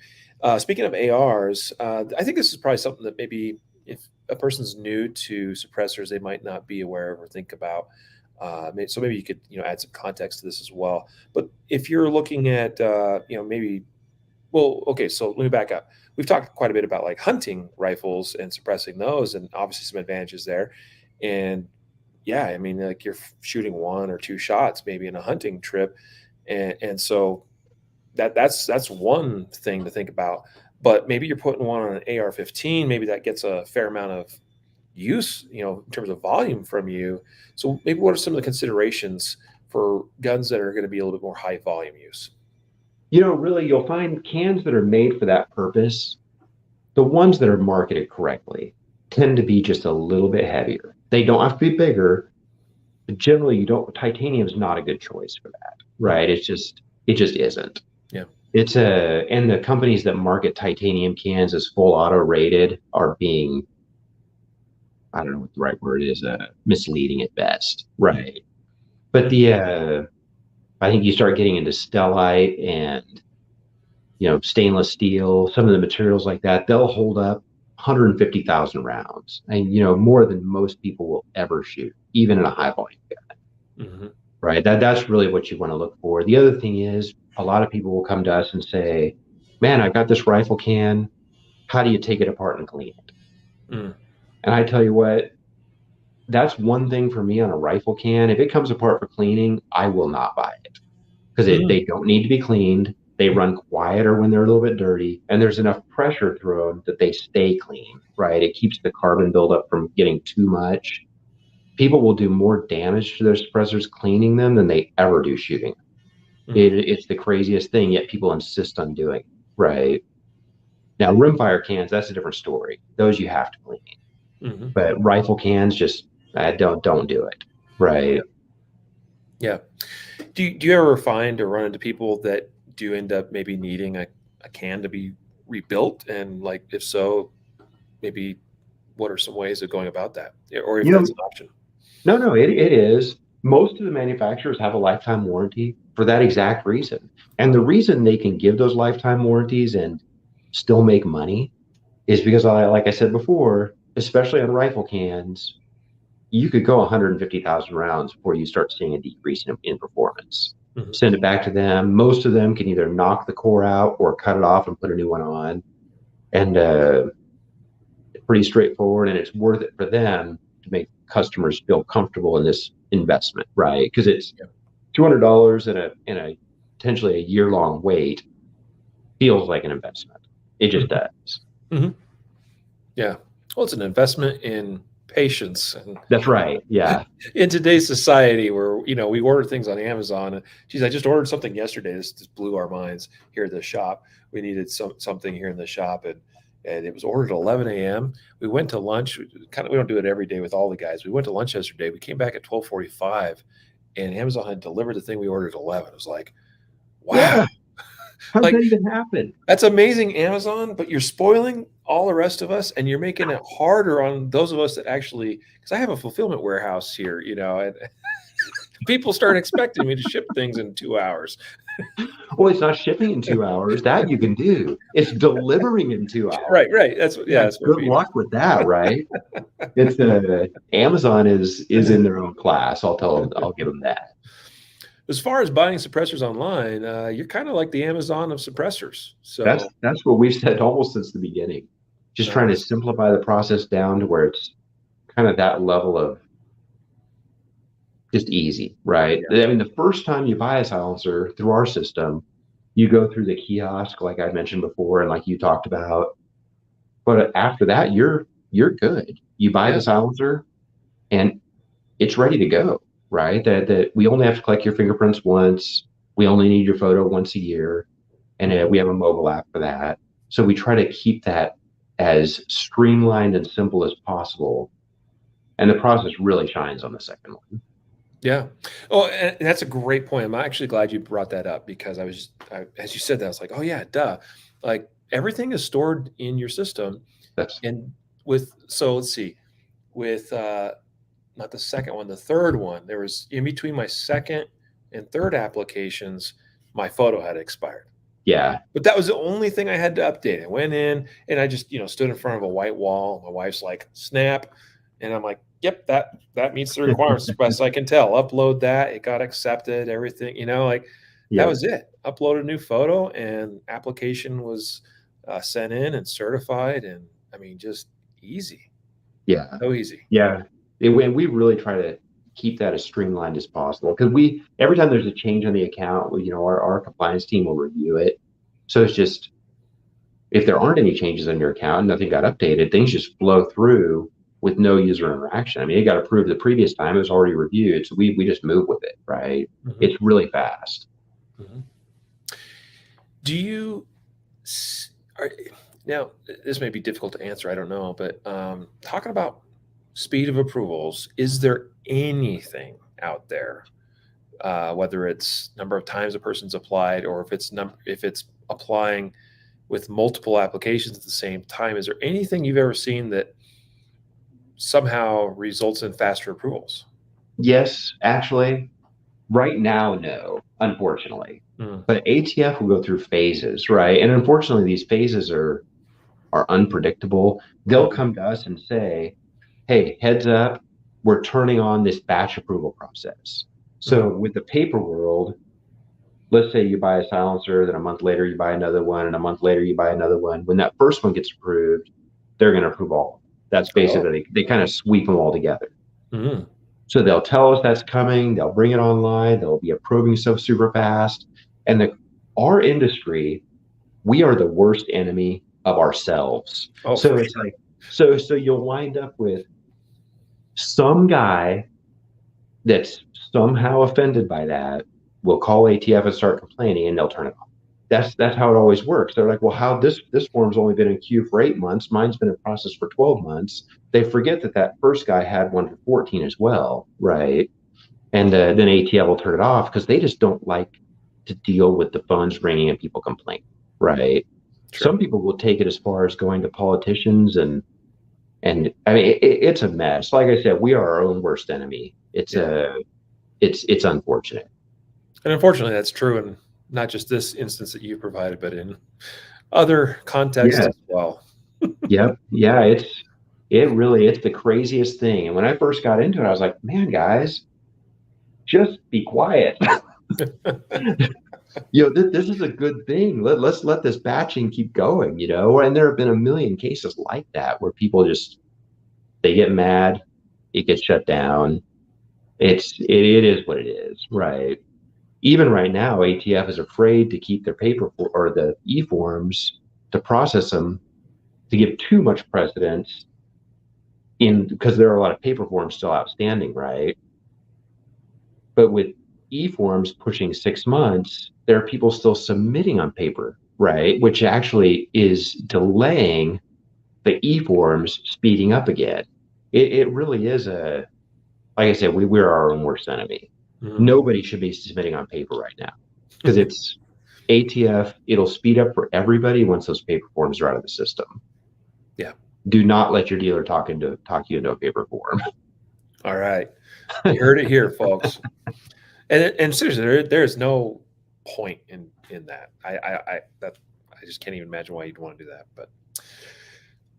Speaking of ARs, I think this is probably something that maybe if a person's new to suppressors, they might not be aware of or think about. So maybe you could add some context to this as well. But if you're looking at maybe, well, okay, so let me back up. We've talked quite a bit about like hunting rifles and suppressing those, and obviously some advantages there. And yeah, I mean, like you're shooting 1 or 2 shots maybe in a hunting trip, and so that's one thing to think about. But maybe you're putting one on an AR-15, maybe that gets a fair amount of use, in terms of volume from you. So maybe what are some of the considerations for guns that are going to be a little bit more high volume use? Really, you'll find cans that are made for that purpose, the ones that are marketed correctly, tend to be just a little bit heavier. They don't have to be bigger, but generally titanium is not a good choice for that, right? It just isn't. Yeah. And the companies that market titanium cans as full auto rated are being, I don't know what the right word is, misleading at best, right? But I think you start getting into stellite and stainless steel, some of the materials like that, they'll hold up 150,000 rounds, and more than most people will ever shoot, even in a high volume gun. Right? That's really what you want to look for. The other thing is, a lot of people will come to us and say, "Man, I've got this rifle can. How do you take it apart and clean it?" And I tell you what, that's one thing for me on a rifle can. If it comes apart for cleaning, I will not buy it because they don't need to be cleaned. They run quieter when they're a little bit dirty, and there's enough pressure through them that they stay clean, right? It keeps the carbon buildup from getting too much. People will do more damage to their suppressors cleaning them than they ever do shooting. It's the craziest thing, yet people insist on doing it, right? Now, rimfire cans, that's a different story. Those you have to clean. But rifle cans, just don't do it, right? Yeah. Do you ever find or run into people that do end up maybe needing a can to be rebuilt? And like, if so, maybe what are some ways of going about that? Or if that's an option? No, it is. Most of the manufacturers have a lifetime warranty for that exact reason. And the reason they can give those lifetime warranties and still make money is because, like I said before, especially on rifle cans, you could go 150,000 rounds before you start seeing a decrease in performance. Send it back to them. Most of them can either knock the core out or cut it off and put a new one on. And pretty straightforward, and it's worth it for them to make customers feel comfortable in this investment, right? Because it's $200 in a potentially a year-long wait feels like an investment. It just does. Yeah. Well, it's an investment in patience. And that's right. Yeah. In today's society where, we order things on Amazon, and geez, I just ordered something yesterday. This just blew our minds here at the shop. We needed something here in the shop, and it was ordered at 11 a.m. We went to lunch. We don't do it every day with all the guys. We went to lunch yesterday. We came back at 12:45, and Amazon had delivered the thing we ordered at 11. It was like, wow. Yeah. How did that even happen? That's amazing, Amazon, but you're spoiling all the rest of us, and you're making it harder on those of us that actually, because I have a fulfillment warehouse here, and people start expecting me to ship things in 2 hours. Well, it's not shipping in 2 hours. That you can do. It's delivering in 2 hours. Right. That's good luck with that, right? It's Amazon is in their own class. I'll give them that. As far as buying suppressors online, you're kind of like the Amazon of suppressors. So that's what we've said almost since the beginning. Just trying to simplify the process down to where it's kind of that level of just easy, right? I mean, the first time you buy a silencer through our system, you go through the kiosk, like I mentioned before, and like you talked about. But after that, you're good. You buy the silencer, and it's ready to go. Right? That we only have to collect your fingerprints once. We only need your photo once a year. And we have a mobile app for that. So we try to keep that as streamlined and simple as possible. And the process really shines on the second one. Yeah. Oh, and that's a great point. I'm actually glad you brought that up, because as you said that, I was like, oh yeah, duh. Like, everything is stored in your system. Let's see, with, not the second one, the third one, there was in between my second and third applications, my photo had expired. Yeah. But that was the only thing I had to update. I went in and I just, stood in front of a white wall. My wife's like, snap. And I'm like, yep, that meets the requirements as best I can tell. Upload that. It got accepted, everything, that was it. Upload a new photo, and application was sent in and certified. And I mean, just easy. Yeah. So easy. Yeah. And we really try to keep that as streamlined as possible, because every time there's a change on the account, our compliance team will review it. So it's just, if there aren't any changes on your account, nothing got updated, things just flow through with no user interaction. I mean, it got approved the previous time, it was already reviewed, so we just move with it, right? It's really fast. Do you now, this may be difficult to answer, I don't know, but talking about speed of approvals, is there anything out there, whether it's number of times a person's applied, or if it's applying with multiple applications at the same time, is there anything you've ever seen that somehow results in faster approvals? Yes, actually. Right now, no, unfortunately. But ATF will go through phases, right? And unfortunately, these phases are unpredictable. They'll come to us and say, hey, heads up, we're turning on this batch approval process. So with the paper world, let's say you buy a silencer, then a month later you buy another one, and a month later you buy another one. When that first one gets approved, they're going to approve all. That's basically, they kind of sweep them all together. So they'll tell us that's coming, they'll bring it online, they'll be approving stuff super fast. And our industry, we are the worst enemy of ourselves. Oh, So for it's sure. like, so you'll wind up with some guy that's somehow offended by that will call ATF and start complaining, and they'll turn it off. That's how it always works. They're like, well, how this form's only been in queue for 8 months, mine's been in process for 12 months. They forget that first guy had one for 14 as well, right? And then ATF will turn it off because they just don't like to deal with the phones ringing and people complaining, right? True. Some people will take it as far as going to politicians, and I mean it's a mess. Like I said, we are our own worst enemy. It's unfortunate. And unfortunately, that's true in not just this instance that you provided, but in other contexts Yeah. as well. Yep. Yeah. It's the craziest thing. And when I first got into it, I was like, man, guys, just be quiet. This is a good thing. Let's let this batching keep going, and there have been a million cases like that where people just they get mad, it gets shut down. It is what it is, right? Even right now, ATF is afraid to keep their paper or the eForms to process them to give too much precedence in because there are a lot of paper forms still outstanding, right? But with eForms pushing 6 months, there are people still submitting on paper, right? Which actually is delaying the eForms speeding up again. It really is like I said, we're our own worst enemy. Mhm. Nobody should be submitting on paper right now because it's ATF. It'll speed up for everybody once those paper forms are out of the system. Yeah. Do not let your dealer talk you into a paper form. All right. You heard it here, folks. And seriously, there's no point in that. I just can't even imagine why you'd want to do that. But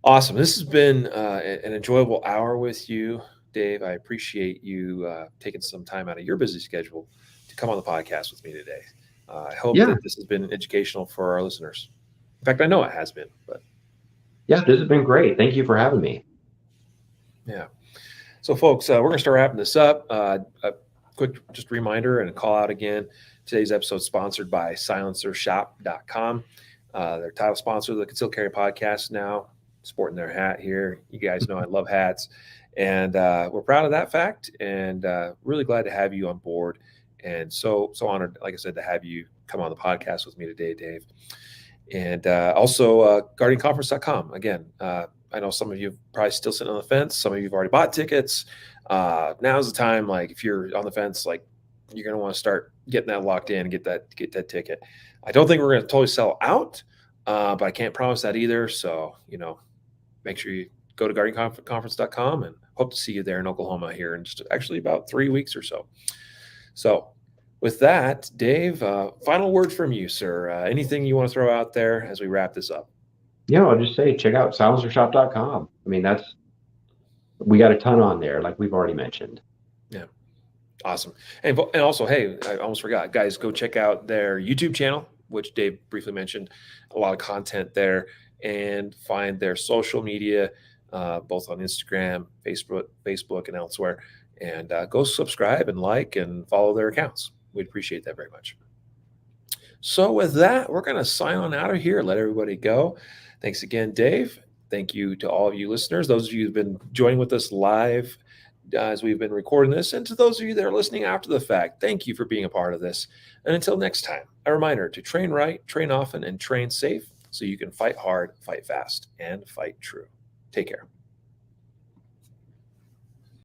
awesome. This has been an enjoyable hour with you, Dave. I appreciate you taking some time out of your busy schedule to come on the podcast with me today. I hope Yeah, that this has been educational for our listeners. In fact, I know it has been. But yeah, this has been great. Thank you for having me. yeah. So, folks, we're going to start wrapping this up. A quick just reminder and a call out again. Today's episode is sponsored by silencershop.com. Their title sponsor of the Concealed Carry podcast now, sporting their hat here. You guys know I love hats. And we're proud of that fact and really glad to have you on board. And so honored, like I said, to have you come on the podcast with me today, Dave. And also guardianconference.com. Again, I know some of you are probably still sitting on the fence. Some of you have already bought tickets. Now's the time. Like if you're on the fence, like you're going to want to start getting that locked in and get that ticket. I don't think we're going to totally sell out, but I can't promise that either. So, make sure you go to guardianconference.com and hope to see you there in Oklahoma here in just actually about 3 weeks or so. So with that, Dave, final word from you, sir. Anything you want to throw out there as we wrap this up? I'll just say check out silencershop.com. I mean, we got a ton on there, like we've already mentioned. Yeah. Awesome. And also, hey, I almost forgot, guys, go check out their YouTube channel, which Dave briefly mentioned. A lot of content there, and find their social media, both on Instagram, Facebook, and elsewhere. And go subscribe and like and follow their accounts. We'd appreciate that very much. So with that, we're going to sign on out of here. Let everybody go. Thanks again, Dave. Thank you to all of you listeners, those of you who've been joining with us live as we've been recording this, and to those of you that are listening after the fact, thank you for being a part of this. And until next time, a reminder to train right, train often, and train safe so you can fight hard, fight fast, and fight true. Take care.